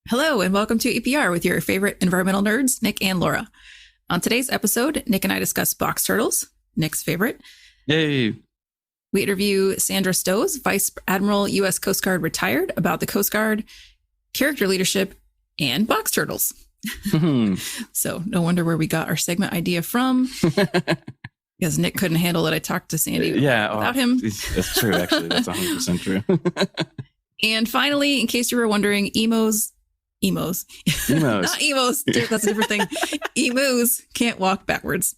Hello, and welcome to EPR with your favorite environmental nerds, Nick and Laura. On today's episode, Nick and I discuss box turtles, Nick's favorite. Yay. We interview Sandra Stosz, Vice Admiral, U.S. Coast Guard retired, about the Coast Guard, character leadership, and box turtles. So no wonder where we got our segment idea from. Because Nick couldn't handle it. I talked to Sandy without him. That's true, actually. That's 100% true. And finally, in case you were wondering, emos. Not emos. Dude, that's a different thing. Emus can't walk backwards.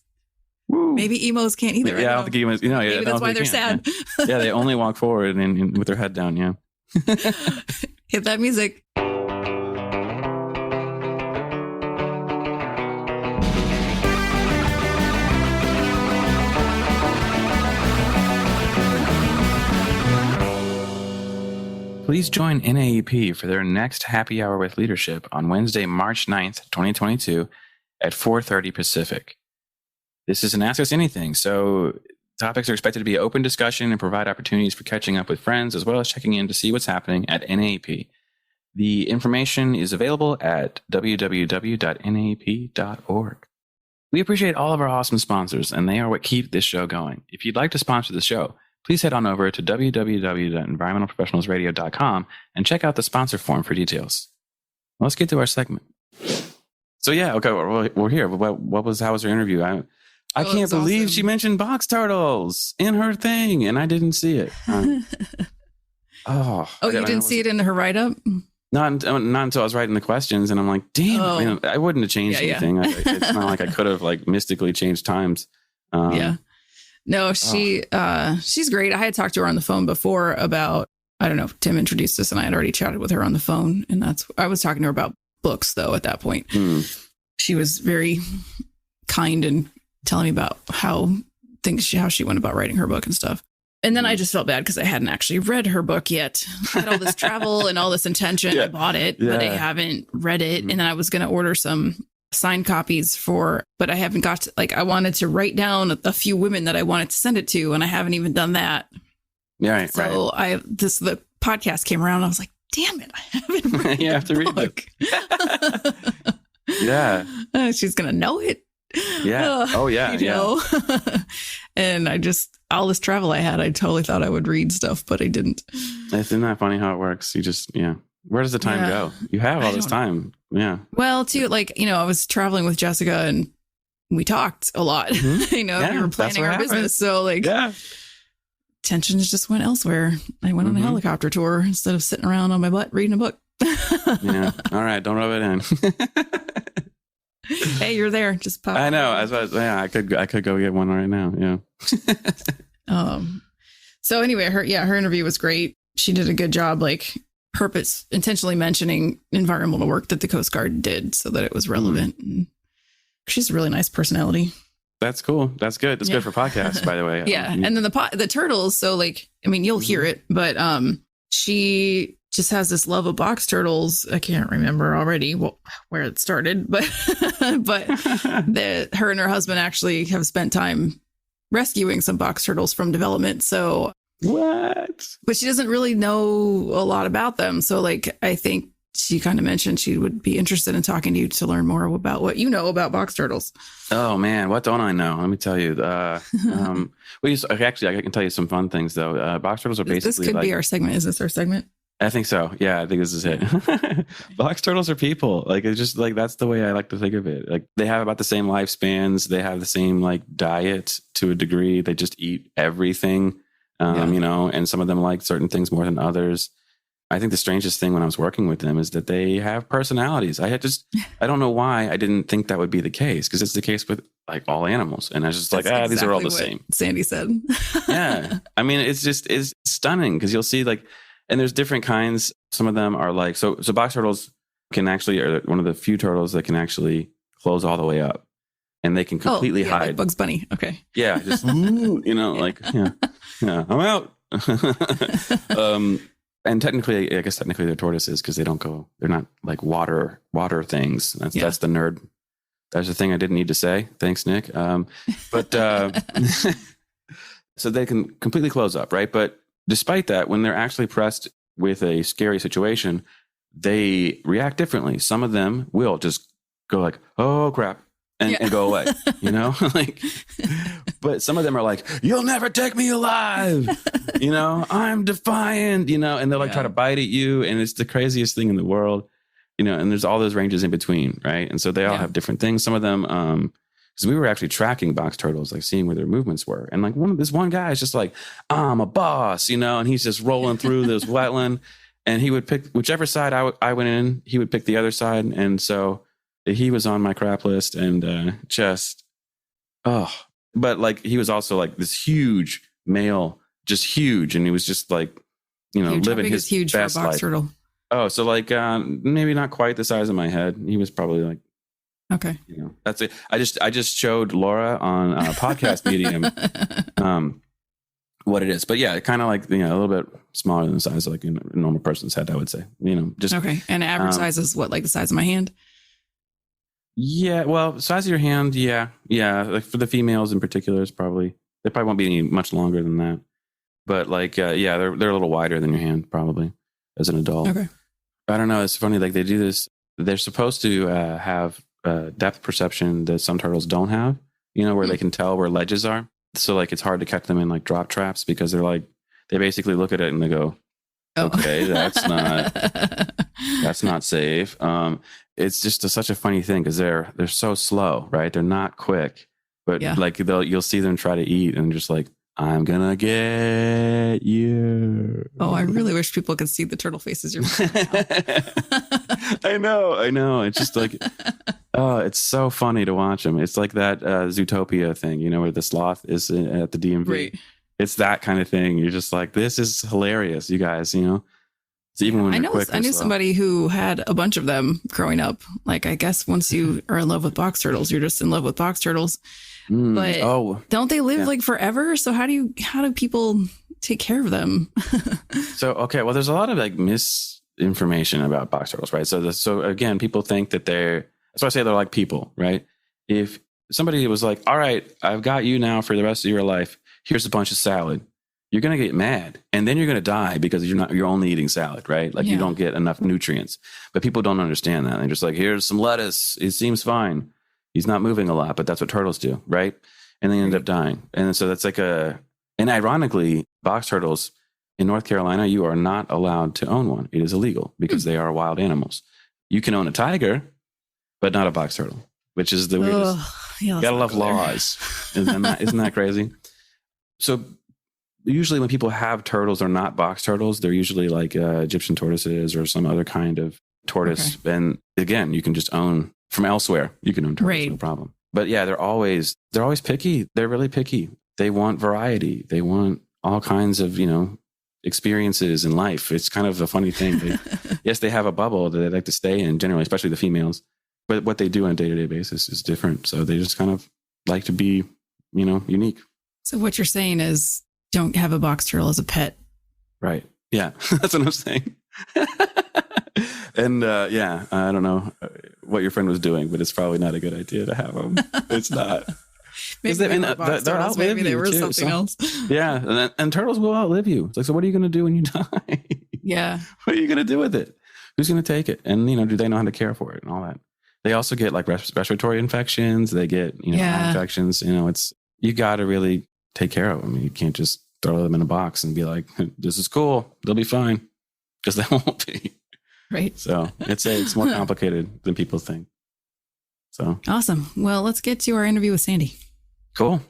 Woo. Maybe emos can't either. Yeah, I don't think emos. Maybe that's why they're sad. Yeah, they only walk forward and with their head down. Yeah. Hit that music. Please join NAEP for their next Happy Hour with Leadership on Wednesday, March 9th, 2022 at 4:30 Pacific. This is an Ask Us Anything, so topics are expected to be open discussion and provide opportunities for catching up with friends as well as checking in to see what's happening at NAEP. The information is available at www.naep.org. We appreciate all of our awesome sponsors, and they are what keep this show going. If you'd like to sponsor the show, please head on over to www.environmentalprofessionalsradio.com and check out the sponsor form for details. Well, let's get to our segment. So yeah, okay, we're here. How was your interview? I can't believe she mentioned box turtles in her thing, and I didn't see it. You didn't see it in her write-up? Not until I was writing the questions, and I'm like, damn, I wouldn't have changed anything. It's not like I could have mystically changed times. No, she's great. I had talked to her on the phone before about, I don't know, Tim introduced us and I had already chatted with her on the phone. And I was talking to her about books though, at that point. She was very kind and telling me about how she went about writing her book and stuff. And then I just felt bad because I hadn't actually read her book yet. I had all this travel and all this intention. I bought it, but I haven't read it. And then I was going to order some signed copies but I haven't got to, I wanted to write down a few women that I wanted to send it to, and I haven't even done that. Yeah, so the podcast came around, and I was like, damn it, I haven't read you have to read it. Yeah. She's going to know it. Yeah. Oh, yeah. Know? And all this travel I had, I totally thought I would read stuff, but I didn't. Isn't that funny how it works? You just, where does the time go? You have all this time. Yeah. Well, too, I was traveling with Jessica and we talked a lot, we were planning our business. So tensions just went elsewhere. I went on a helicopter tour instead of sitting around on my butt reading a book. Yeah. All right. Don't rub it in. Hey, you're there. Just pop. I know. I could go get one right now. Yeah. So anyway, her interview was great. She did a good job, intentionally mentioning environmental work that the Coast Guard did so that it was relevant. And she's a really nice personality. That's cool. That's good. That's good for podcasts, by the way. Yeah. And then the turtles. So you'll hear it, but she just has this love of box turtles. I can't remember already where it started, but her and her husband actually have spent time rescuing some box turtles from development. So what? But she doesn't really know a lot about them. So I think she kind of mentioned she would be interested in talking to you to learn more about what you know about box turtles. Oh man, what don't I know? Let me tell you. Actually, I can tell you some fun things though. Box turtles are basically this could be our segment. Is this our segment? I think so. Yeah, I think this is it. Box turtles are people. It's just that's the way I like to think of it. They have about the same lifespans. They have the same diet to a degree. They just eat everything. And some of them like certain things more than others. I think the strangest thing when I was working with them is that they have personalities. I don't know why I didn't think that would be the case, because it's the case with all animals. And I was just exactly these are all the same. Sandy said. Yeah. I mean, it's stunning because you'll see and there's different kinds. Some of them are so box turtles are one of the few turtles that can actually close all the way up. And they can completely hide. Like Bugs Bunny. Okay. Yeah. Just, I'm out. And technically they're tortoises because they're not water things. That's the nerd. That's the thing I didn't need to say. Thanks, Nick. So they can completely close up, right? But despite that, when they're actually pressed with a scary situation, they react differently. Some of them will just go like, oh crap, and go away, you know, like, but some of them are like, you'll never take me alive, you know, I'm defiant, you know, and they'll like try to bite at you. And it's the craziest thing in the world, you know, and there's all those ranges in between. Right. And so they all have different things. Some of them, because we were actually tracking box turtles, like seeing where their movements were. And like this one guy is just like, I'm a boss, you know, and he's just rolling through this wetland, and he would pick whichever side I went in, he would pick the other side. And so he was on my crap list, and but like he was also like this huge male, just huge. And he was just like, you know, huge. Living his huge best life. Turtle. Oh, so like maybe not quite the size of my head. He was probably like, okay, you know, that's it. I just showed Laura on podcast medium what it is, but yeah, kind of like, you know, a little bit smaller than the size of like a normal person's head, I would say, you know, just okay. And average size is what, like the size of my hand? Yeah, well, size of your hand, yeah. Like for the females in particular, is probably they probably won't be any much longer than that. But like, they're a little wider than your hand probably as an adult. Okay. I don't know. It's funny. Like they do this. They're supposed to have depth perception that some turtles don't have. You know, where they can tell where ledges are. So like, it's hard to catch them in like drop traps because they're like, they basically look at it and they go, okay, that's not safe. It's just such a funny thing because they're so slow, right? They're not quick, but like you'll see them try to eat and just like, I'm gonna get you. Oh, I really wish people could see the turtle faces you're making. I know. It's just like, oh, it's so funny to watch them. It's like that Zootopia thing, you know, where the sloth is at the DMV. Right. It's that kind of thing. You're just like, this is hilarious, you guys, you know? It's even when I knew somebody who had a bunch of them growing up. Like, I guess once you are in love with box turtles, you're just in love with box turtles. But don't they live like forever? So how do people take care of them? Well, there's a lot of like misinformation about box turtles, right? So again, people think that that's why I say they're like people, right? If somebody was like, all right, I've got you now for the rest of your life, here's a bunch of salad, you're going to get mad and then you're going to die because you're only eating salad, right? Like you don't get enough nutrients, but people don't understand that. They're just like, here's some lettuce. It seems fine. He's not moving a lot, but that's what turtles do, right? And they end up dying. And so that's like and ironically, box turtles in North Carolina, you are not allowed to own one. It is illegal because they are wild animals. You can own a tiger, but not a box turtle, which is the weirdest. You gotta love laws. Isn't that crazy? So usually when people have turtles, they're not box turtles. They're usually like Egyptian tortoises or some other kind of tortoise. Okay. And again, you can just own from elsewhere. You can own turtles, no problem. But yeah, they're always picky. They're really picky. They want variety. They want all kinds of, you know, experiences in life. It's kind of a funny thing. Yes, they have a bubble that they like to stay in generally, especially the females. But what they do on a day-to-day basis is different. So they just kind of like to be, you know, unique. So what you're saying is don't have a box turtle as a pet. Right. Yeah. That's what I'm saying. And I don't know what your friend was doing, but it's probably not a good idea to have them. It's not. Maybe they'll outlive you were too, something else. Yeah. And turtles will outlive you. It's like, so what are you going to do when you die? Yeah. What are you going to do with it? Who's going to take it? And, you know, do they know how to care for it and all that? They also get like respiratory infections. They get, you know, eye infections. You know, you got to really take care of them. You can't just throw them in a box and be like, this is cool. They'll be fine. Because they won't be. Right. So it's more complicated than people think. So awesome. Well, let's get to our interview with Sandy. Cool.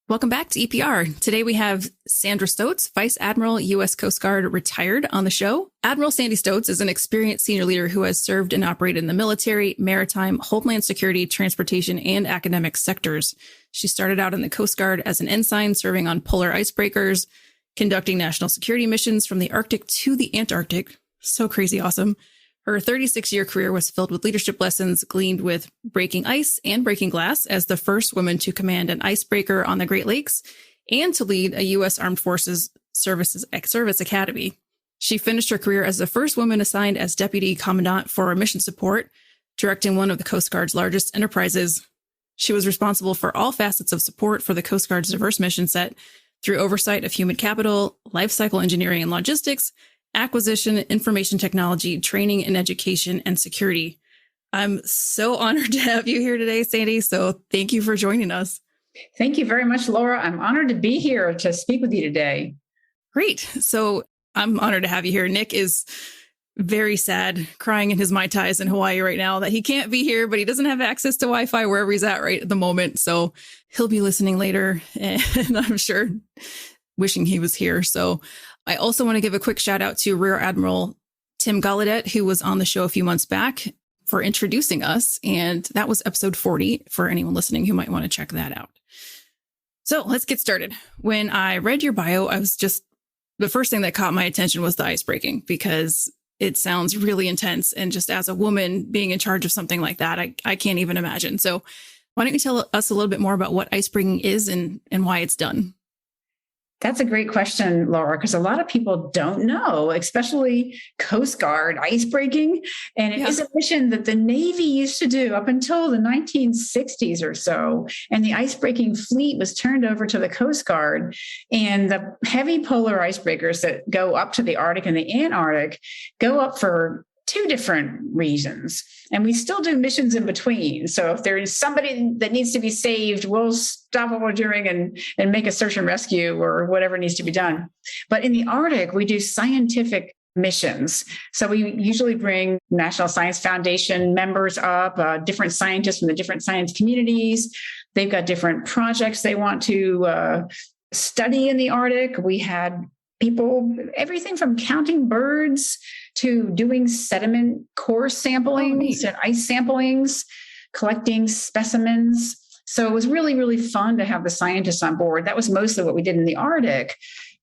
Welcome back to EPR. Today we have Sandra Stosz, Vice Admiral, U.S. Coast Guard, retired, on the show. Admiral Sandy Stosz is an experienced senior leader who has served and operated in the military, maritime, homeland security, transportation, and academic sectors. She started out in the Coast Guard as an ensign, serving on polar icebreakers, conducting national security missions from the Arctic to the Antarctic. So crazy awesome. Her 36-year career was filled with leadership lessons gleaned with breaking ice and breaking glass as the first woman to command an icebreaker on the Great Lakes and to lead a U.S. Armed Forces Service Academy. She finished her career as the first woman assigned as Deputy Commandant for mission support, directing one of the Coast Guard's largest enterprises. She was responsible for all facets of support for the Coast Guard's diverse mission set through oversight of human capital, life cycle engineering and logistics, acquisition, information technology, training and education, and security. I'm so honored to have you here today, Sandy. So thank you for joining us. Thank you very much, Laura. I'm honored to be here to speak with you today. Great. So I'm honored to have you here. Nick is very sad, crying in his Mai Tais in Hawaii right now that he can't be here, but he doesn't have access to Wi-Fi wherever he's at right at the moment. So he'll be listening later, and I'm sure wishing he was here. So I also want to give a quick shout out to Rear Admiral Tim Gallaudet, who was on the show a few months back, for introducing us. And that was episode 40 for anyone listening who might want to check that out. So let's get started. When I read your bio, the first thing that caught my attention was the icebreaking, because it sounds really intense. And just as a woman being in charge of something like that, I can't even imagine. So why don't you tell us a little bit more about what icebreaking is and why it's done? That's a great question, Laura, because a lot of people don't know, especially Coast Guard icebreaking. And it is a mission that the Navy used to do up until the 1960s or so. And the icebreaking fleet was turned over to the Coast Guard. And the heavy polar icebreakers that go up to the Arctic and the Antarctic go up for two different reasons. And we still do missions in between. So if there is somebody that needs to be saved, we'll stop what we're doing and make a search and rescue or whatever needs to be done. But in the Arctic, we do scientific missions. So we usually bring National Science Foundation members up, different scientists from the different science communities. They've got different projects they want to study in the Arctic. We had people, everything from counting birds to doing sediment core samplings and ice samplings, collecting specimens. So it was really, really fun to have the scientists on board. That was mostly what we did in the Arctic.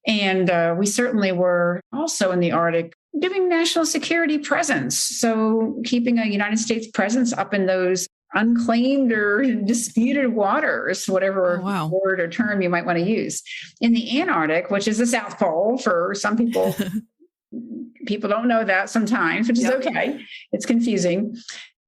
And we certainly were also in the Arctic doing national security presence. So keeping a United States presence up in those unclaimed or disputed waters, whatever word or term you might want to use. In the Antarctic, which is the South Pole for some people, people don't know that sometimes, which is okay. It's confusing.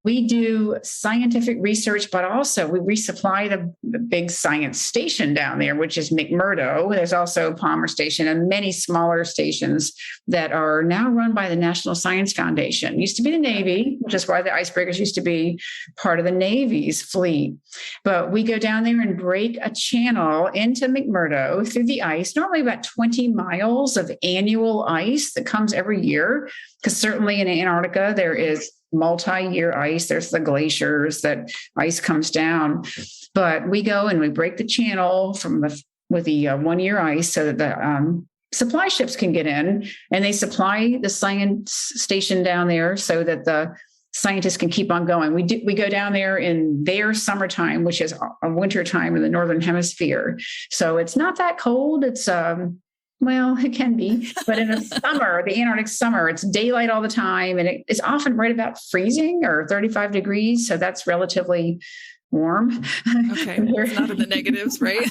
We do scientific research, but also we resupply the big science station down there, which is McMurdo. There's also Palmer Station and many smaller stations that are now run by the National Science Foundation. It used to be the Navy, which is why the icebreakers used to be part of the Navy's fleet. But we go down there and break a channel into McMurdo through the ice, normally about 20 miles of annual ice that comes every year, because certainly in Antarctica, there is multi-year ice. There's the glaciers that ice comes down, but we go and we break the channel with the 1 year ice so that the supply ships can get in, and they supply the science station down there so that the scientists can keep on going. We go down there in their summertime, which is a winter time in the Northern Hemisphere. So it's not that cold. It's well, it can be, but in the summer, the Antarctic summer, it's daylight all the time, and it's often right about freezing or 35 degrees. So that's relatively warm. Okay, it's not in the negatives, right?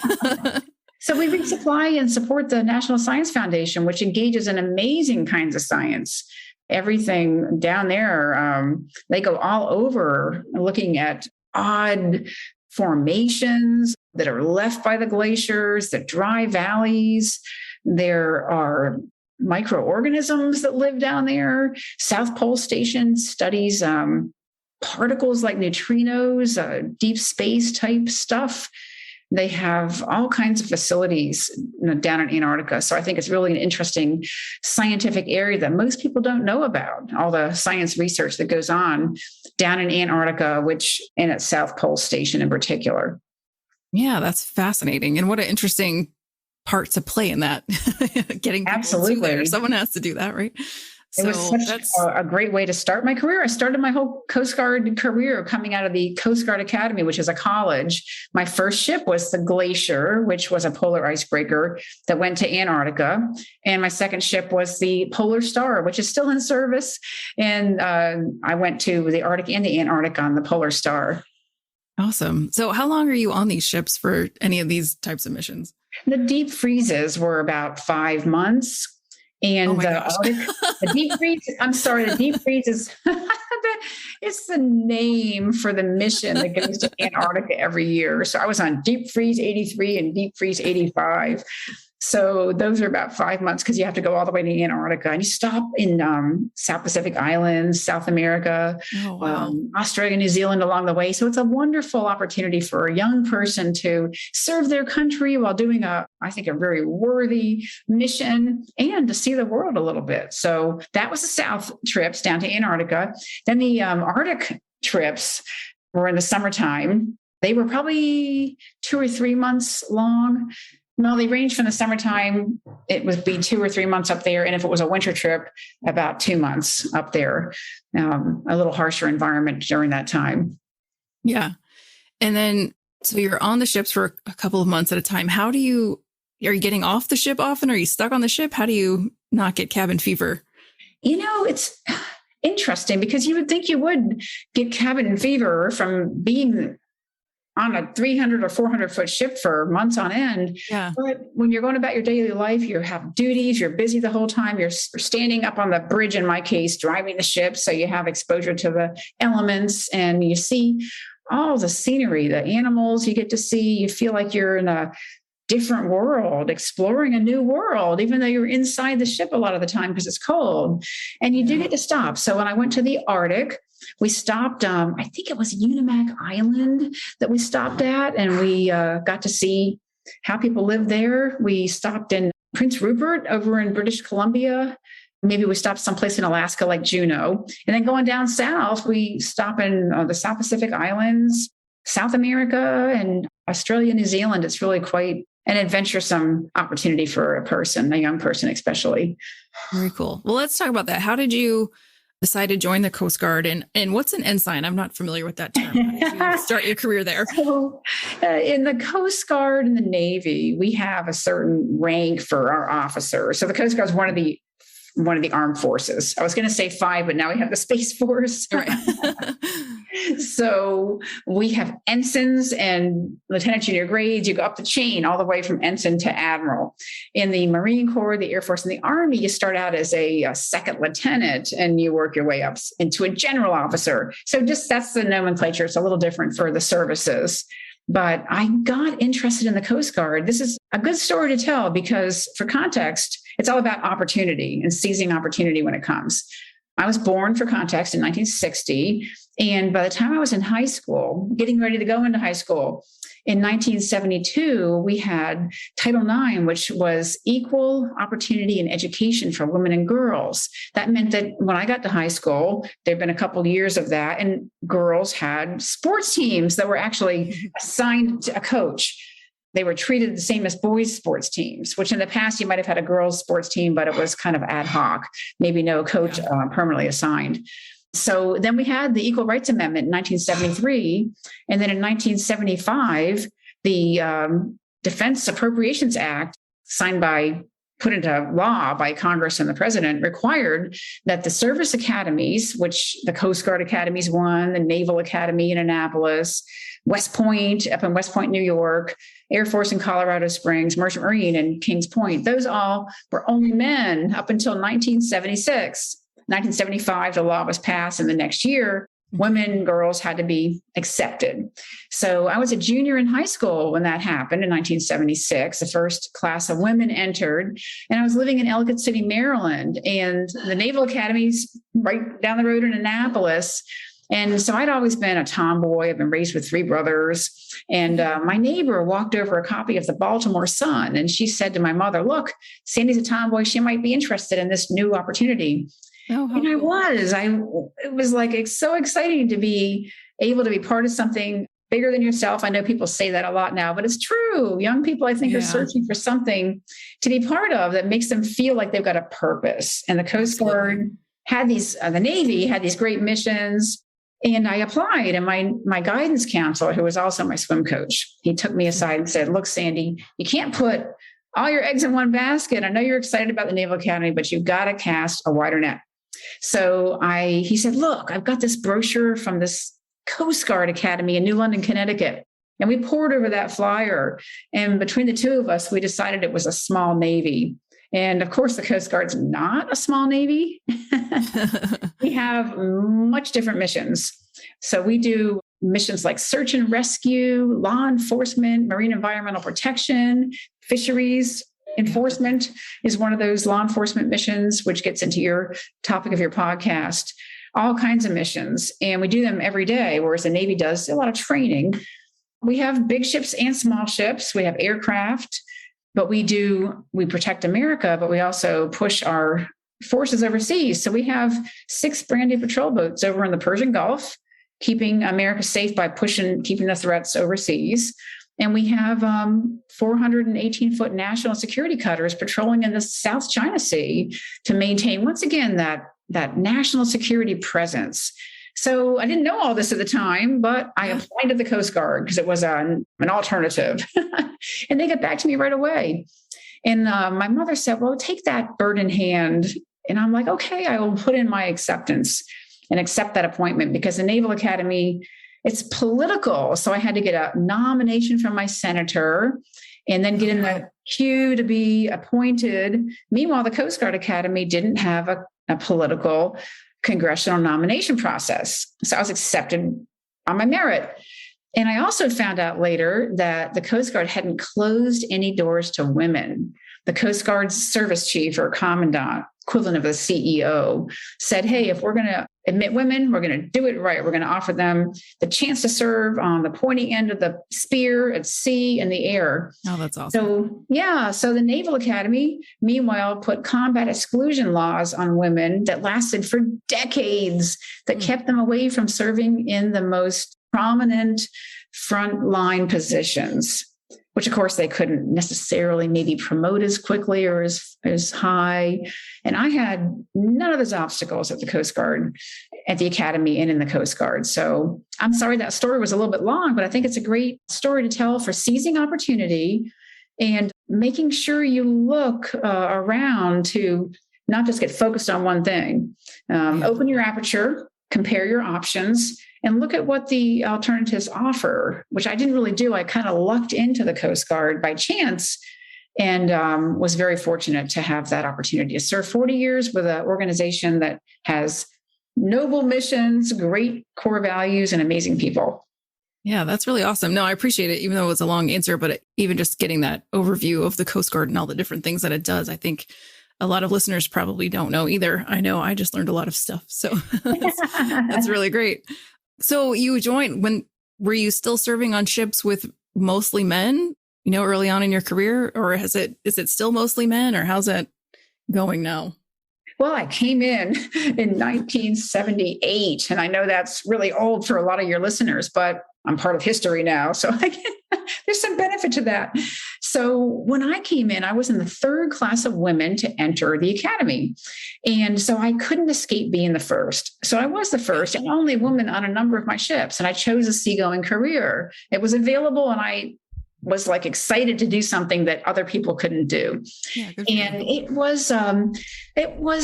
So we resupply and support the National Science Foundation, which engages in amazing kinds of science. Everything down there, they go all over looking at odd formations that are left by the glaciers, the dry valleys. There are microorganisms that live down there. South Pole Station studies particles like neutrinos, deep space type stuff. They have all kinds of facilities down in Antarctica. So I think it's really an interesting scientific area that most people don't know about, all the science research that goes on down in Antarctica, and at South Pole Station in particular. Yeah, that's fascinating. And what an interesting part to play in that. Getting people to there. Someone has to do that, right? It was such a great way to start my career. I started my whole Coast Guard career coming out of the Coast Guard Academy, which is a college. My first ship was the Glacier, which was a polar icebreaker that went to Antarctica. And my second ship was the Polar Star, which is still in service. And I went to the Arctic and the Antarctic on the Polar Star. Awesome. So how long are you on these ships for any of these types of missions? The deep freezes were about 5 months. And the deep freeze, the deep freeze is it's the name for the mission that goes to Antarctica every year. So I was on deep freeze 83 and deep freeze 85. So those are about 5 months because you have to go all the way to Antarctica, and you stop in South Pacific Islands, South America, Australia, New Zealand along the way. So it's a wonderful opportunity for a young person to serve their country while doing I think, a very worthy mission and to see the world a little bit. So that was the South trips down to Antarctica. Then the Arctic trips were in the summertime. They were probably 2 or 3 months long. No, they ranged from the summertime. It would be 2 or 3 months up there. And if it was a winter trip, about 2 months up there. A little harsher environment during that time. Yeah. And then, so you're on the ships for a couple of months at a time. Are you getting off the ship often? Are you stuck on the ship? How do you not get cabin fever? It's interesting because you would think you would get cabin fever from being on a 300 or 400 foot ship for months on end. Yeah. But when you're going about your daily life, you have duties, you're busy the whole time. You're standing up on the bridge, in my case, driving the ship. So you have exposure to the elements and you see all the scenery, the animals you get to see. You feel like you're in a different world, exploring a new world, even though you're inside the ship a lot of the time because it's cold. And you do get to stop. So when I went to the Arctic, we stopped, I think it was Unimak Island that we stopped at, and we got to see how people live there. We stopped in Prince Rupert over in British Columbia. Maybe we stopped someplace in Alaska like Juneau. And then going down south, we stop in the South Pacific Islands, South America, and Australia, New Zealand. It's really quite an adventuresome opportunity for a young person especially. Very cool. Well, let's talk about that. How did you decide to join the Coast Guard, and what's an ensign? I'm not familiar with that term. How did you start your career there? So, in the Coast Guard and the Navy, we have a certain rank for our officers. So the Coast Guard is one of the armed forces. I was going to say 5, but now we have the Space Force. Right. So we have ensigns and lieutenant junior grades. You go up the chain all the way from ensign to admiral. In the Marine Corps, the Air Force, and the Army, you start out as a second lieutenant and you work your way up into a general officer. So that's the nomenclature. It's a little different for the services. But I got interested in the Coast Guard. This is a good story to tell because, for context, it's all about opportunity and seizing opportunity when it comes. I was born, for context, in 1960. And by the time I was in high school, getting ready to go into high school, in 1972, we had Title IX, which was equal opportunity in education for women and girls. That meant that when I got to high school, there'd been a couple of years of that, and girls had sports teams that were actually assigned to a coach. They were treated the same as boys' sports teams, which in the past you might have had a girls' sports team, but it was kind of ad hoc, maybe no coach permanently assigned. So then we had the Equal Rights Amendment in 1973. And then in 1975, the Defense Appropriations Act, put into law by Congress and the president, required that the service academies, which the Coast Guard Academies one, the Naval Academy in Annapolis, West Point, up in West Point, New York, Air Force in Colorado Springs, Merchant Marine in Kings Point, those all were only men up until 1976. 1975, the law was passed, and the next year, women and girls had to be accepted. So I was a junior in high school when that happened in 1976. The first class of women entered, and I was living in Ellicott City, Maryland, and the Naval Academy's right down the road in Annapolis. And so I'd always been a tomboy. I've been raised with 3 brothers. And my neighbor walked over a copy of the Baltimore Sun, and she said to my mother, "Look, Sandy's a tomboy. She might be interested in this new opportunity." Oh, and I was. It was like, it's so exciting to be able to be part of something bigger than yourself. I know people say that a lot now, but it's true. Young people, I think, are searching for something to be part of that makes them feel like they've got a purpose. And the Coast Guard had these, the Navy had these great missions. And I applied, and my guidance counselor, who was also my swim coach, he took me aside and said, "Look, Sandy, you can't put all your eggs in one basket. I know you're excited about the Naval Academy, but you've got to cast a wider net." So he said, "Look, I've got this brochure from this Coast Guard Academy in New London, Connecticut." And we poured over that flyer. And between the two of us, we decided it was a small Navy. And of course, the Coast Guard's not a small Navy. We have much different missions. So we do missions like search and rescue, law enforcement, marine environmental protection, fisheries, enforcement is one of those law enforcement missions, which gets into your topic of your podcast. All kinds of missions. And we do them every day, whereas the Navy does a lot of training. We have big ships and small ships. We have aircraft, but we protect America, but we also push our forces overseas. So we have 6 brand new patrol boats over in the Persian Gulf, keeping America safe by keeping the threats overseas. And we have 418-foot national security cutters patrolling in the South China Sea to maintain, once again, that national security presence. So I didn't know all this at the time, but I applied to the Coast Guard because it was an alternative. And they got back to me right away. And my mother said, well, take that bird in hand. And I'm like, okay, I will put in my acceptance and accept that appointment, because the Naval Academy, it's political. So I had to get a nomination from my senator and then get in the queue to be appointed. Meanwhile, the Coast Guard Academy didn't have a political congressional nomination process. So I was accepted on my merit. And I also found out later that the Coast Guard hadn't closed any doors to women. The Coast Guard's service chief or commandant, equivalent of a CEO, said, hey, if we're going to admit women, we're going to do it right. We're going to offer them the chance to serve on the pointy end of the spear at sea and the air. Oh, that's awesome. So the Naval Academy, meanwhile, put combat exclusion laws on women that lasted for decades, that kept them away from serving in the most prominent frontline positions, which of course they couldn't necessarily maybe promote as quickly or as high. And I had none of those obstacles at the Coast Guard, at the Academy, and in the Coast Guard. So I'm sorry that story was a little bit long, but I think it's a great story to tell for seizing opportunity and making sure you look around to not just get focused on one thing. Open your aperture, compare your options, and look at what the alternatives offer, which I didn't really do. I kind of lucked into the Coast Guard by chance and was very fortunate to have that opportunity to serve 40 years with an organization that has noble missions, great core values, and amazing people. Yeah, that's really awesome. No, I appreciate it, even though it's a long answer, but even just getting that overview of the Coast Guard and all the different things that it does, I think a lot of listeners probably don't know either. I know I just learned a lot of stuff. So that's really great. So you joined, were you still serving on ships with mostly men, early on in your career, or is it still mostly men, or how's that going now? Well, I came in 1978, and I know that's really old for a lot of your listeners, but I'm part of history now. So there's some benefit to that. So when I came in, I was in the 3rd class of women to enter the Academy. And so I couldn't escape being the first. So I was the first and only woman on a number of my ships. And I chose a seagoing career. It was available, and I was excited to do something that other people couldn't do. Yeah, and it was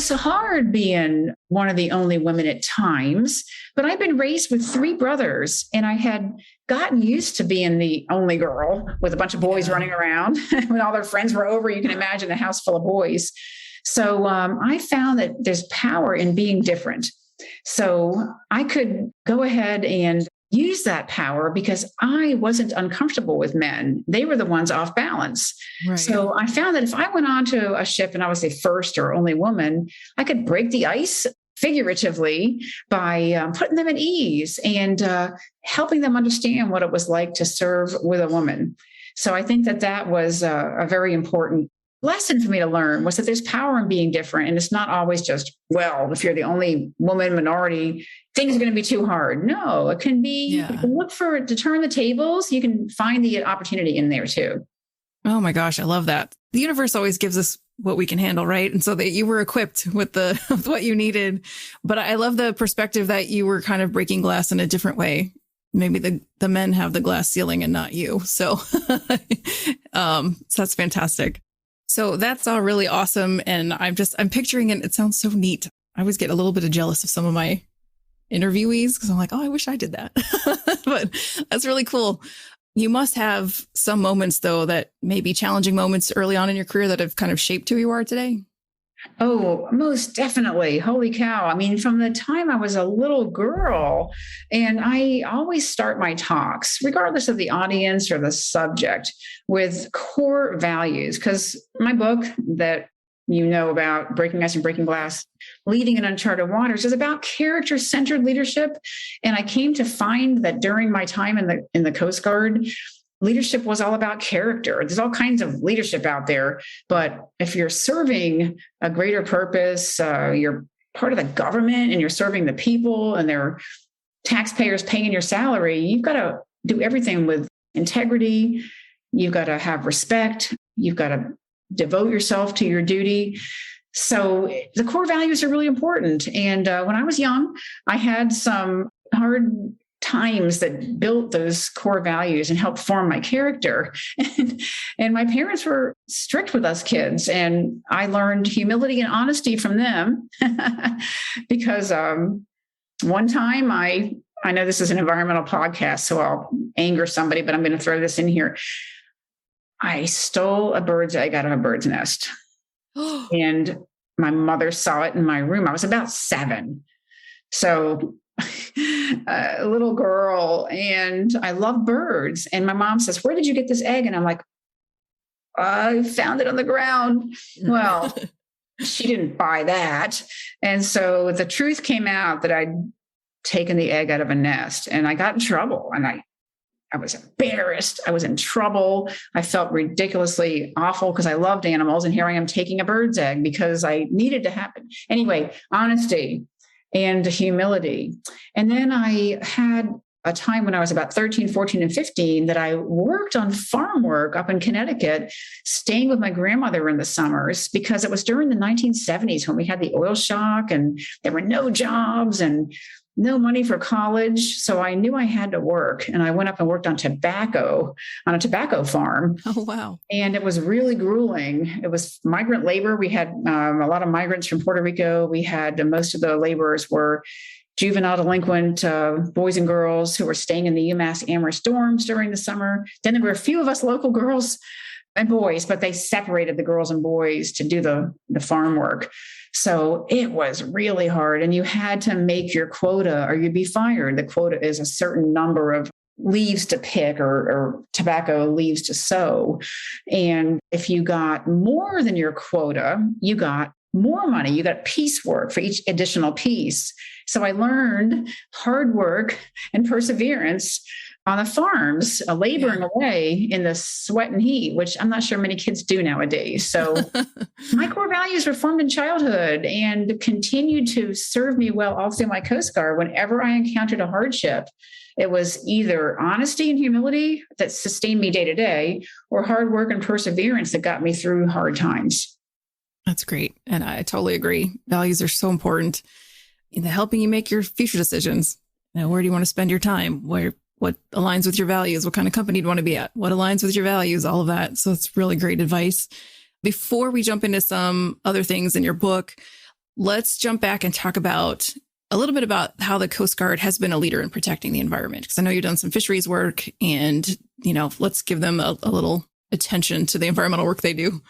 hard being one of the only women at times, but I've been raised with 3 brothers, and I had gotten used to being the only girl with a bunch of boys running around. When all their friends were over, you can imagine a house full of boys. So I found that there's power in being different. So I could go ahead and use that power because I wasn't uncomfortable with men. They were the ones off balance. Right. So I found that if I went onto a ship and I was the first or only woman, I could break the ice figuratively by putting them at ease and helping them understand what it was like to serve with a woman. So I think that was a very important lesson for me to learn, was that there's power in being different. And it's not always just, well, if you're the only woman minority, things are going to be too hard. No, it can be, you can look to turn the tables. You can find the opportunity in there too. Oh my gosh, I love that. The universe always gives us what we can handle, right? And so that you were equipped with with what you needed. But I love the perspective that you were kind of breaking glass in a different way. Maybe the men have the glass ceiling and not you. So, so that's fantastic. So that's all really awesome. And I'm picturing it. It sounds so neat. I always get a little bit of jealous of some of my interviewees because I'm like, oh, I wish I did that. But that's really cool. You must have some moments, though, that may be challenging moments early on in your career that have kind of shaped who you are today. Oh, most definitely. Holy cow. I mean, from the time I was a little girl, and I always start my talks, regardless of the audience or the subject, with core values. Because my book that you know about, Breaking Ice and Breaking Glass, Leading in Uncharted Waters, is about character-centered leadership. And I came to find that during my time in the Coast Guard, leadership was all about character. There's all kinds of leadership out there, but if you're serving a greater purpose, you're part of the government and you're serving the people and they're taxpayers paying your salary, you've got to do everything with integrity. You've got to have respect. You've got to devote yourself to your duty. So the core values are really important. And when I was young, I had some hard times that built those core values and helped form my character. And my parents were strict with us kids. And I learned humility and honesty from them because one time I know this is an environmental podcast, so I'll anger somebody, but I'm going to throw this in here. I stole a bird's egg out of a bird's nest. And my mother saw it in my room. I was about 7. So a little girl, and I love birds. And my mom says, "Where did you get this egg?" And I'm like, "I found it on the ground." Well, she didn't buy that. And so the truth came out that I'd taken the egg out of a nest, and I got in trouble. And I was embarrassed. I was in trouble. I felt ridiculously awful because I loved animals. And here I am taking a bird's egg because I needed to happen. Anyway, honesty and humility. And then I had a time when I was about 13, 14, and 15 that I worked on farm work up in Connecticut, staying with my grandmother in the summers, because it was during the 1970s when we had the oil shock and there were no jobs and no money for college. So I knew I had to work. And I went up and worked on a tobacco farm. Oh, wow. And it was really grueling. It was migrant labor. We had a lot of migrants from Puerto Rico. We had most of the laborers were juvenile delinquent boys and girls who were staying in the UMass Amherst dorms during the summer. Then there were a few of us local girls and boys, but they separated the girls and boys to do the farm work. So it was really hard, and you had to make your quota or you'd be fired. The quota is a certain number of leaves to pick or tobacco leaves to sow. And if you got more than your quota, you got more money. You got piecework for each additional piece. So I learned hard work and perseverance on the farms, laboring away in the sweat and heat, which I'm not sure many kids do nowadays. So my core values were formed in childhood and continued to serve me well all through my Coast Guard. Whenever I encountered a hardship, it was either honesty and humility that sustained me day to day, or hard work and perseverance that got me through hard times. That's great. And I totally agree. Values are so important in helping you make your future decisions. Where do you want to spend your time? What aligns with your values? What kind of company do you want to be at? What aligns with your values? All of that. So it's really great advice. Before we jump into some other things in your book, let's jump back and talk about a little bit about how the Coast Guard has been a leader in protecting the environment. Because I know you've done some fisheries work, and, let's give them a little attention to the environmental work they do.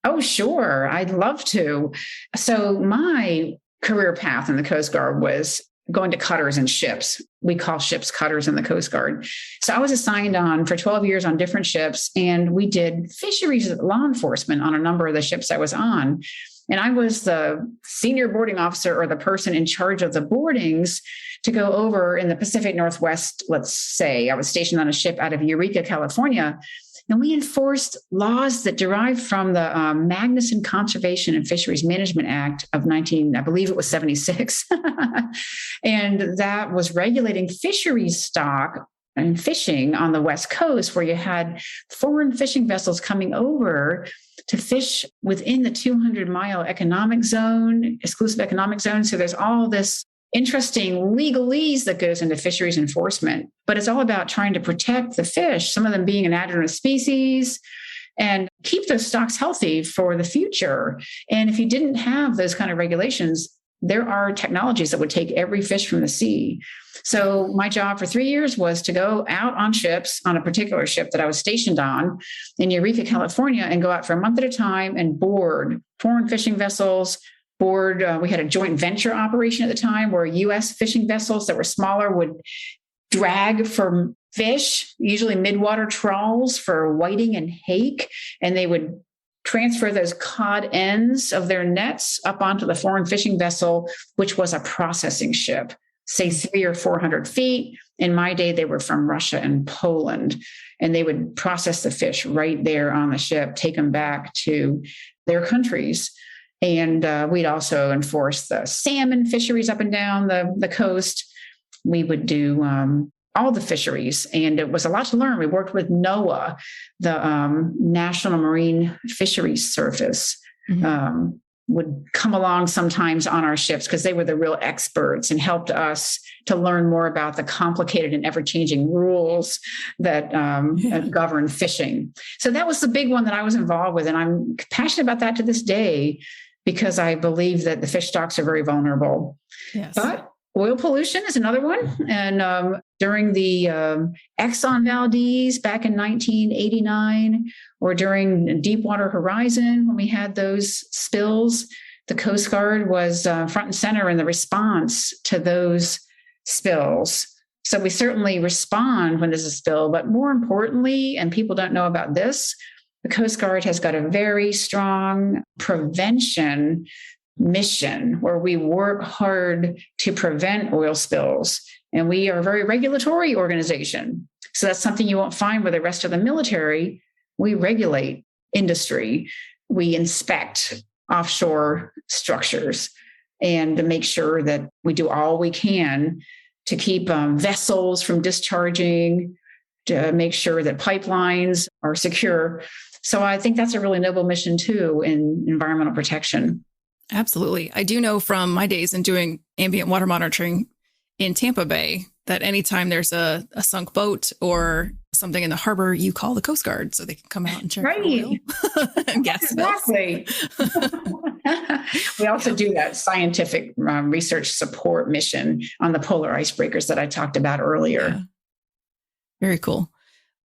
Oh, sure. I'd love to. So my career path in the Coast Guard was going to cutters and ships. We call ships cutters in the Coast Guard. So I was assigned on for 12 years on different ships, and we did fisheries law enforcement on a number of the ships I was on. And I was the senior boarding officer, or the person in charge of the boardings, to go over in the Pacific Northwest. Let's say I was stationed on a ship out of Eureka, California. And we enforced laws that derived from the Magnuson Conservation and Fisheries Management Act of I believe it was 76. And that was regulating fisheries stock and fishing on the West Coast, where you had foreign fishing vessels coming over to fish within the 200-mile economic zone, exclusive economic zone. So there's all this interesting legalese that goes into fisheries enforcement, but it's all about trying to protect the fish, some of them being an adjunct species, and keep those stocks healthy for the future. And if you didn't have those kind of regulations, there are technologies that would take every fish from the sea. So my job for 3 years was to go out on ships, on a particular ship that I was stationed on in Eureka, California, and go out for a month at a time and board foreign fishing vessels, we had a joint venture operation at the time where U.S. fishing vessels that were smaller would drag for fish, usually midwater trawls for whiting and hake, and they would transfer those cod ends of their nets up onto the foreign fishing vessel, which was a processing ship, say 300 or 400 feet. In my day, they were from Russia and Poland, and they would process the fish right there on the ship, take them back to their countries. And we'd also enforce the salmon fisheries up and down the coast. We would do all the fisheries, and it was a lot to learn. We worked with NOAA, the National Marine Fisheries Service, would come along sometimes on our ships because they were the real experts and helped us to learn more about the complicated and ever-changing rules that govern fishing. So that was the big one that I was involved with, and I'm passionate about that to this day because I believe that the fish stocks are very vulnerable. Yes. But oil pollution is another one. And during the Exxon Valdez back in 1989, or during Deepwater Horizon, when we had those spills, the Coast Guard was front and center in the response to those spills. So we certainly respond when there's a spill, but more importantly, and people don't know about this, the Coast Guard has got a very strong prevention mission where we work hard to prevent oil spills. And we are a very regulatory organization. So that's something you won't find with the rest of the military. We regulate industry. We inspect offshore structures and to make sure that we do all we can to keep vessels from discharging, to make sure that pipelines are secure. So I think that's a really noble mission too in environmental protection. Absolutely. I do know from my days in doing ambient water monitoring in Tampa Bay that anytime there's a sunk boat or something in the harbor, you call the Coast Guard so they can come out and check for oil and gas exactly. We also do that scientific research support mission on the polar icebreakers that I talked about earlier. Yeah. Very cool.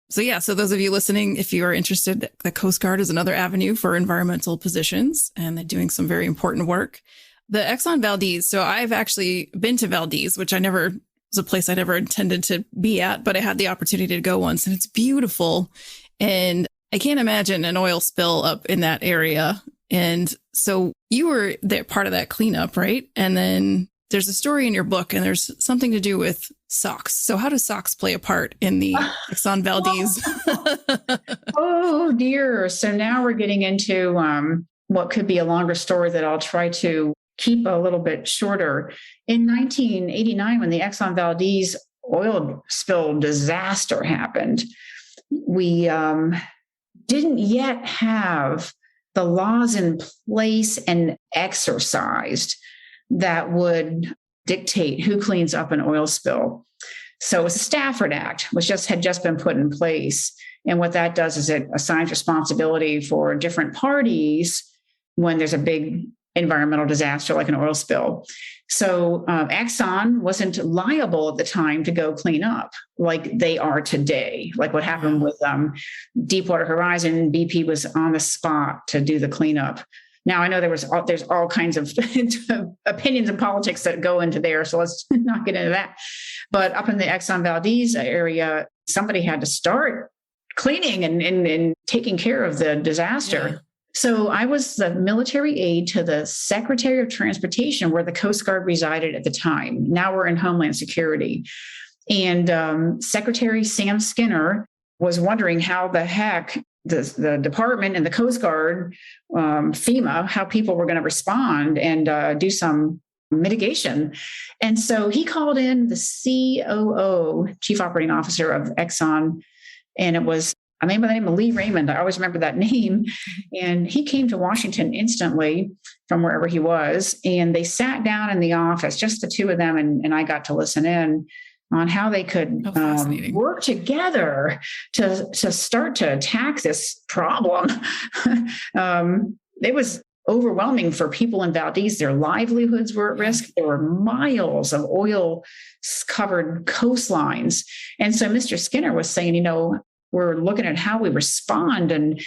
So those of you listening, if you are interested, the Coast Guard is another avenue for environmental positions, and they're doing some very important work. The Exxon Valdez. So I've actually been to Valdez, which was a place I never intended to be at, but I had the opportunity to go once, and it's beautiful. And I can't imagine an oil spill up in that area. And so you were there, part of that cleanup, right? And then there's a story in your book, and there's something to do with socks. So how do socks play a part in the Exxon Valdez? Oh, dear. So now we're getting into what could be a longer story that I'll try to keep a little bit shorter. In 1989, when the Exxon Valdez oil spill disaster happened, we didn't yet have the laws in place and exercised that would dictate who cleans up an oil spill. So it was the Stafford Act, which had just been put in place. And what that does is it assigns responsibility for different parties when there's a big environmental disaster like an oil spill. So Exxon wasn't liable at the time to go clean up like they are today, like what happened with Deepwater Horizon. BP was on the spot to do the cleanup. Now, I know there's all kinds of opinions and politics that go into there, so let's not get into that. But up in the Exxon Valdez area, somebody had to start cleaning and taking care of the disaster. Yeah. So I was the military aide to the Secretary of Transportation, where the Coast Guard resided at the time. Now we're in Homeland Security. And Secretary Sam Skinner was wondering how the heck the department and the Coast Guard, FEMA, how people were going to respond and do some mitigation. And so he called in the COO, Chief Operating Officer of Exxon, and it was a man by the name of Lee Raymond. I always remember that name. And he came to Washington instantly from wherever he was. And they sat down in the office, just the two of them, and I got to listen in on how they could work together to start to attack this problem. It was overwhelming for people in Valdez. Their livelihoods were at risk. There were miles of oil-covered coastlines. And so Mr. Skinner was saying, we're looking at how we respond and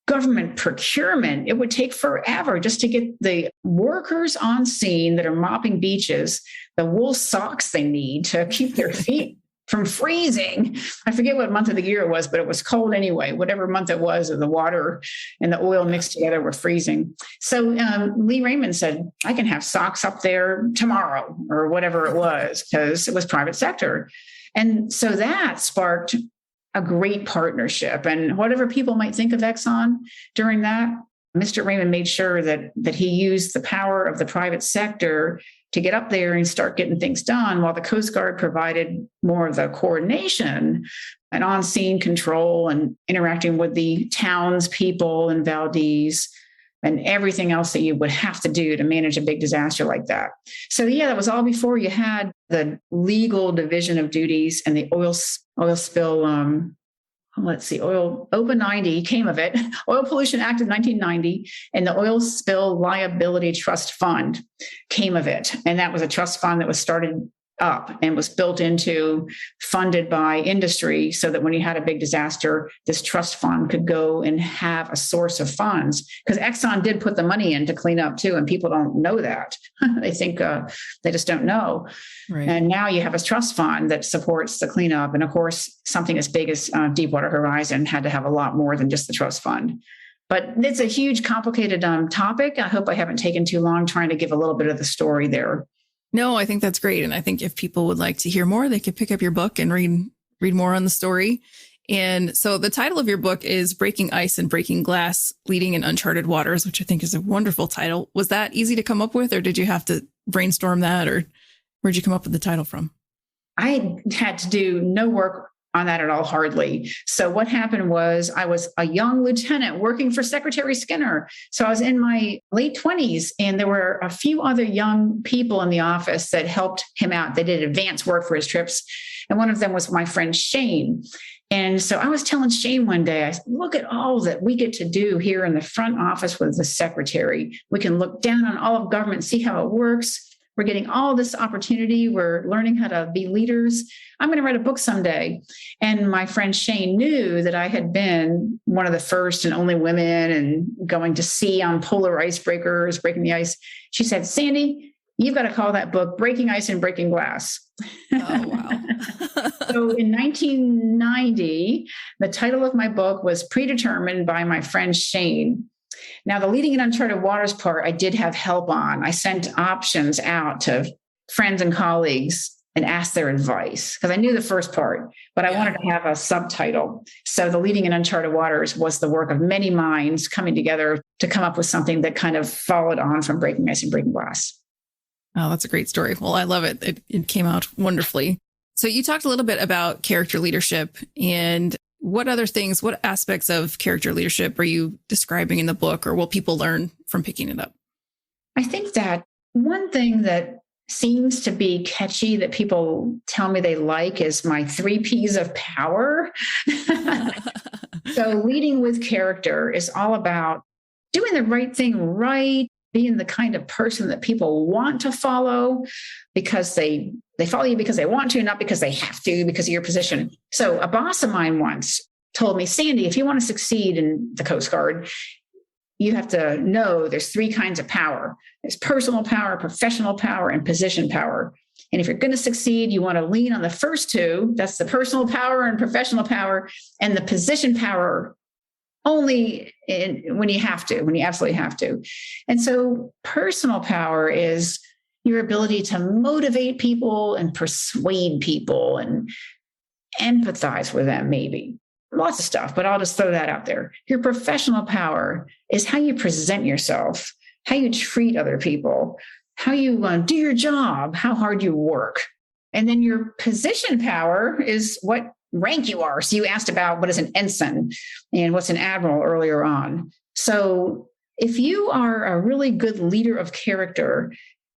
government procurement. It would take forever just to get the workers on scene that are mopping beaches, the wool socks they need to keep their feet from freezing. I forget what month of the year it was, but it was cold anyway. Whatever month it was, the water and the oil mixed together were freezing. So Lee Raymond said, I can have socks up there tomorrow or whatever it was, because it was private sector. And so that sparked a great partnership. And whatever people might think of Exxon during that, Mr. Raymond made sure that he used the power of the private sector to get up there and start getting things done, while the Coast Guard provided more of the coordination and on-scene control and interacting with the townspeople in Valdez and everything else that you would have to do to manage a big disaster like that. So yeah, that was all before you had the legal division of duties and the oil spill. OPA 90 came of it. Oil Pollution Act of 1990 and the Oil Spill Liability Trust Fund came of it. And that was a trust fund that was started up and was built into, funded by industry, so that when you had a big disaster, this trust fund could go and have a source of funds. Because Exxon did put the money in to clean up too, and people don't know that. They think they just don't know. Right. And now you have a trust fund that supports the cleanup. And of course, something as big as Deepwater Horizon had to have a lot more than just the trust fund. But it's a huge, complicated topic. I hope I haven't taken too long trying to give a little bit of the story there. No, I think that's great. And I think if people would like to hear more, they could pick up your book and read more on the story. And so the title of your book is Breaking Ice and Breaking Glass, Leading in Uncharted Waters, which I think is a wonderful title. Was that easy to come up with, or did you have to brainstorm that, or where'd you come up with the title from? I had to do no work on that at all, hardly. So what happened was I was a young lieutenant working for Secretary Skinner. So I was in my late 20s, and there were a few other young people in the office that helped him out. They did advanced work for his trips. And one of them was my friend Shane. And so I was telling Shane one day, I said, look at all that we get to do here in the front office with the secretary. We can look down on all of government, see how it works. We're getting all this opportunity. We're learning how to be leaders. I'm going to write a book someday. And my friend Shane knew that I had been one of the first and only women and going to sea on polar icebreakers, breaking the ice. She said, Sandy, you've got to call that book Breaking Ice and Breaking Glass. Oh, wow. So in 1990, the title of my book was predetermined by my friend Shane. Now, the Leading in Uncharted Waters part, I did have help on. I sent options out to friends and colleagues and asked their advice, because I knew the first part, but I wanted to have a subtitle. So the Leading in Uncharted Waters was the work of many minds coming together to come up with something that kind of followed on from Breaking Ice and Breaking Glass. Oh, that's a great story. Well, I love it. It came out wonderfully. So you talked a little bit about character leadership, and what aspects of character leadership are you describing in the book, or will people learn from picking it up? I think that one thing that seems to be catchy that people tell me they like is my 3 Ps of power. So leading with character is all about doing the right thing right, being the kind of person that people want to follow because they follow you because they want to, not because they have to, because of your position. So a boss of mine once told me, Sandy, if you want to succeed in the Coast Guard, you have to know there's 3 kinds of power. There's personal power, professional power, and position power. And if you're going to succeed, you want to lean on the first 2. That's the personal power and professional power, and the position power only when you have to, when you absolutely have to. And so personal power is your ability to motivate people and persuade people and empathize with them, maybe. Lots of stuff, but I'll just throw that out there. Your professional power is how you present yourself, how you treat other people, how you do your job, how hard you work. And then your position power is what rank you are. So you asked about what is an ensign and what's an admiral earlier on. So if you are a really good leader of character,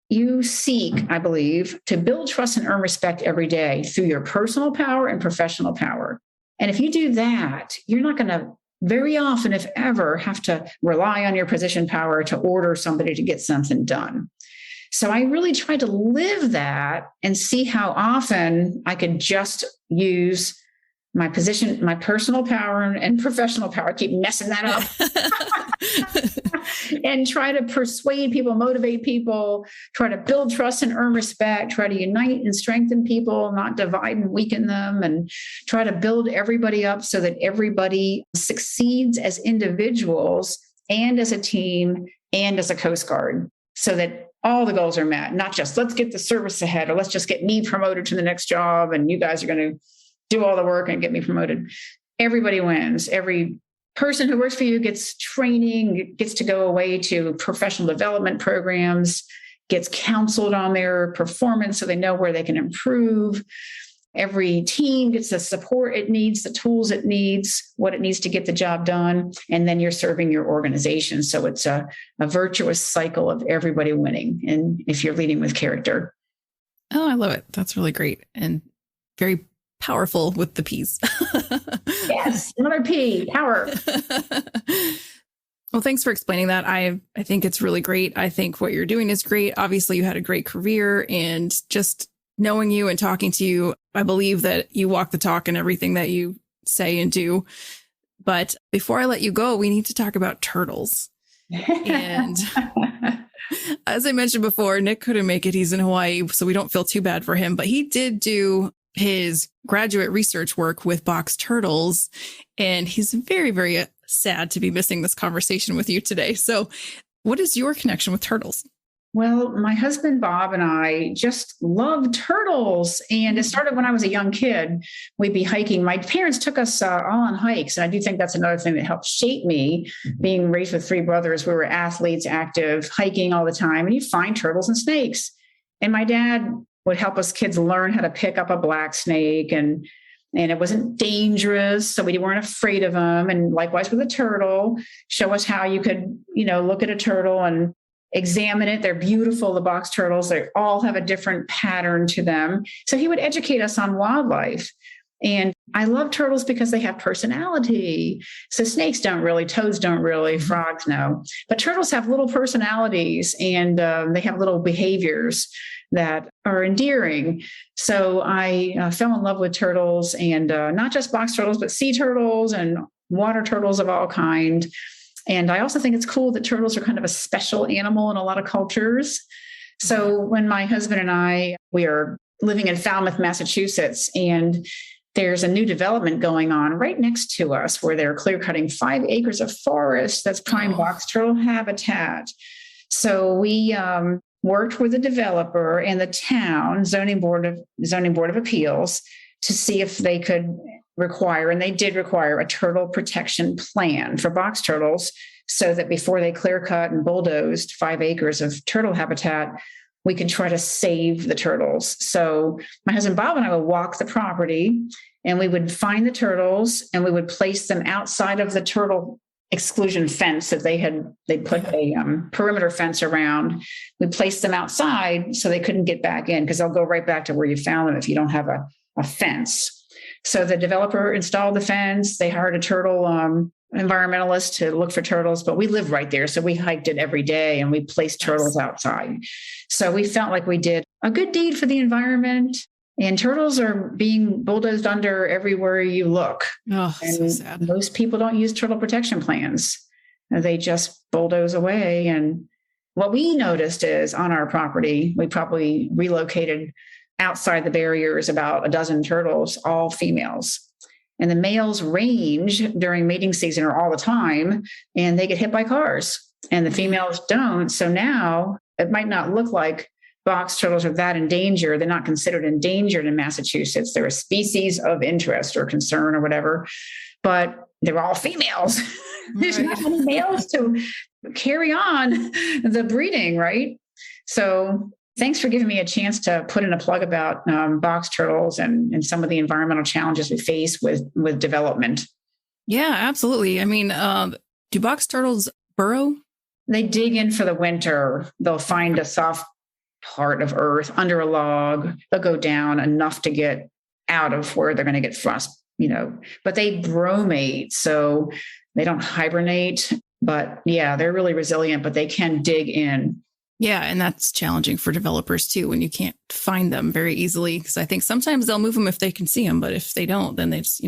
you seek, I believe, to build trust and earn respect every day through your personal power and professional power. And if you do that, you're not going to very often, if ever, have to rely on your position power to order somebody to get something done. So I really tried to live that and see how often I could just use my position, my personal power and professional power. I keep messing that up. And try to persuade people, motivate people, try to build trust and earn respect, try to unite and strengthen people, not divide and weaken them, and try to build everybody up so that everybody succeeds as individuals and as a team and as a Coast Guard, so that all the goals are met, not just let's get the service ahead or let's just get me promoted to the next job and you guys are going to do all the work and get me promoted. Everybody wins. Every person who works for you gets training, gets to go away to professional development programs, gets counseled on their performance so they know where they can improve. Every team gets the support it needs, the tools it needs, what it needs to get the job done. And then you're serving your organization. So it's a virtuous cycle of everybody winning. And if you're leading with character. Oh, I love it. That's really great. And very powerful with the P's. Yes, another P, power. Well, thanks for explaining that. I think it's really great. I think what you're doing is great. Obviously, you had a great career, and just knowing you and talking to you, I believe that you walk the talk in everything that you say and do. But before I let you go, we need to talk about turtles. And as I mentioned before, Nick couldn't make it. He's in Hawaii, so we don't feel too bad for him. But he did do his graduate research work with box turtles, and he's very, very sad to be missing this conversation with you today. So what is your connection with turtles? Well, my husband, Bob, and I just love turtles. And it started when I was a young kid. We'd be hiking. My parents took us all on hikes. And I do think that's another thing that helped shape me. Being raised with three brothers, we were athletes, active, hiking all the time. And you find turtles and snakes. And my dad would help us kids learn how to pick up a black snake, and it wasn't dangerous, so we weren't afraid of them. And likewise with a turtle, show us how you could, look at a turtle and examine it. They're beautiful, the box turtles. They all have a different pattern to them. So he would educate us on wildlife. And I love turtles because they have personality. So snakes don't really, toads don't really, frogs no. But turtles have little personalities, and they have little behaviors that are endearing. So I fell in love with turtles, and not just box turtles, but sea turtles and water turtles of all kind. And I also think it's cool that turtles are kind of a special animal in a lot of cultures. So when my husband and we are living in Falmouth, Massachusetts, and there's a new development going on right next to us where they're clear cutting 5 acres of forest that's prime box turtle habitat. So we worked with the developer and the town zoning board of appeals to see if they could require, and they did require, a turtle protection plan for box turtles, so that before they clear cut and bulldozed 5 acres of turtle habitat, we could try to save the turtles. So my husband Bob and I would walk the property, and we would find the turtles, and we would place them outside of the turtle exclusion fence that they put a perimeter fence around. We placed them outside so they couldn't get back in, because they'll go right back to where you found them if you don't have a fence. So the developer installed the fence. They hired a turtle environmentalist to look for turtles, but we live right there. So we hiked it every day, and we placed turtles outside. So we felt like we did a good deed for the environment. And turtles are being bulldozed under everywhere you look. Oh, and so sad. Most people don't use turtle protection plans. They just bulldoze away. And what we noticed is on our property, we probably relocated outside the barriers about a dozen turtles, all females. And the males range during mating season or all the time, and they get hit by cars, and the females don't. So now it might not look like box turtles are that endangered. They're not considered endangered in Massachusetts. They're a species of interest or concern or whatever, but they're all females. There's not many males to carry on the breeding, right? So thanks for giving me a chance to put in a plug about box turtles and some of the environmental challenges we face with development. Yeah, absolutely. I mean, do box turtles burrow? They dig in for the winter. They'll find a soft part of earth under a log. They'll go down enough to get out of where they're going to get frost, but they bromate. So They don't hibernate, but yeah, they're really resilient, but they can dig in. Yeah. And that's challenging for developers too, when you can't find them very easily. Because I think sometimes they'll move them if they can see them, but if they don't, then they just,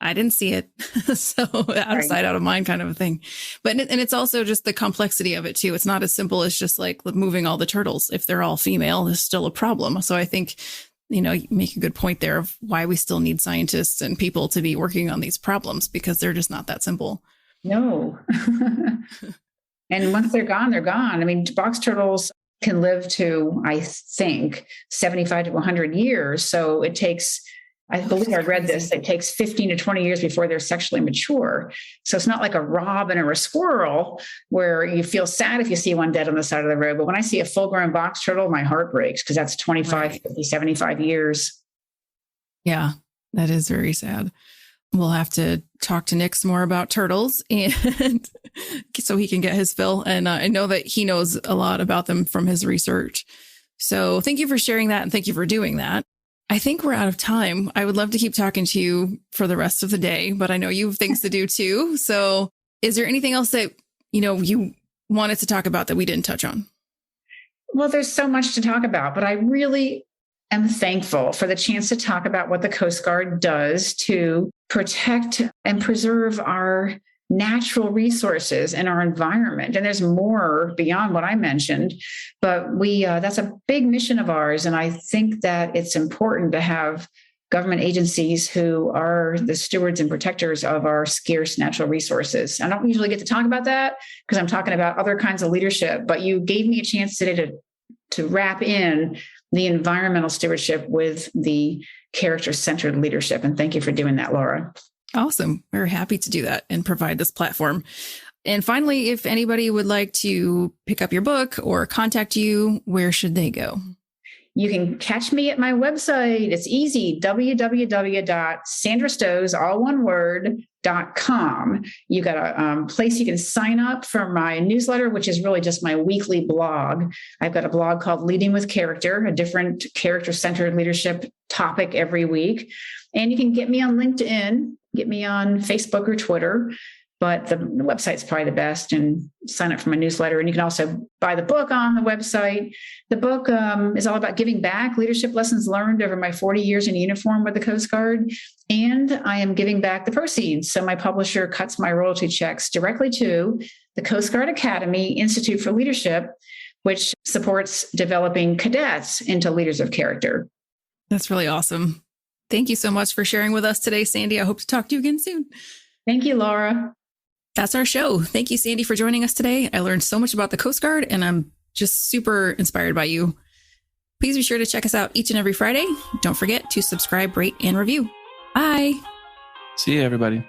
I didn't see it. So out of sight, out of mind kind of a thing. But, and it's also just the complexity of it too. It's not as simple as just like moving all the turtles. If they're all female, there's still a problem. So I think, you make a good point there of why we still need scientists and people to be working on these problems, because they're just not that simple. No. And once they're gone, they're gone. I mean, box turtles can live to, I think, 75 to 100 years. So it takes, I believe I read this, it takes 15 to 20 years before they're sexually mature. So it's not like a robin or a squirrel where you feel sad if you see one dead on the side of the road. But when I see a full-grown box turtle, my heart breaks, because that's 25, 50, 75 years. Yeah, that is very sad. We'll have to talk to Nick some more about turtles, and so he can get his fill. And I know that he knows a lot about them from his research. So thank you for sharing that. And thank you for doing that. I think we're out of time. I would love to keep talking to you for the rest of the day, but I know you have things to do too. So is there anything else that, you wanted to talk about that we didn't touch on? Well, there's so much to talk about, but I really am thankful for the chance to talk about what the Coast Guard does to protect and preserve our natural resources and our environment. And there's more beyond what I mentioned, but that's a big mission of ours. And I think that it's important to have government agencies who are the stewards and protectors of our scarce natural resources. I don't usually get to talk about that because I'm talking about other kinds of leadership, but you gave me a chance today to wrap in the environmental stewardship with the character-centered leadership. And thank you for doing that, Laura. Awesome. We're happy to do that and provide this platform. And finally, if anybody would like to pick up your book or contact you, where should they go? You can catch me at my website. It's easy, www.sandrastosz, all one word, .com. You got a place you can sign up for my newsletter, which is really just my weekly blog. I've got a blog called Leading with Character, a different character-centered leadership topic every week. And you can get me on LinkedIn, get me on Facebook or Twitter, but the website's probably the best, and sign up for my newsletter. And you can also buy the book on the website. The book is all about giving back, leadership lessons learned over my 40 years in uniform with the Coast Guard. And I am giving back the proceeds. So my publisher cuts my royalty checks directly to the Coast Guard Academy Institute for Leadership, which supports developing cadets into leaders of character. That's really awesome. Thank you so much for sharing with us today, Sandy. I hope to talk to you again soon. Thank you, Laura. That's our show. Thank you, Sandy, for joining us today. I learned so much about the Coast Guard, and I'm just super inspired by you. Please be sure to check us out each and every Friday. Don't forget to subscribe, rate, and review. Bye. See you, everybody.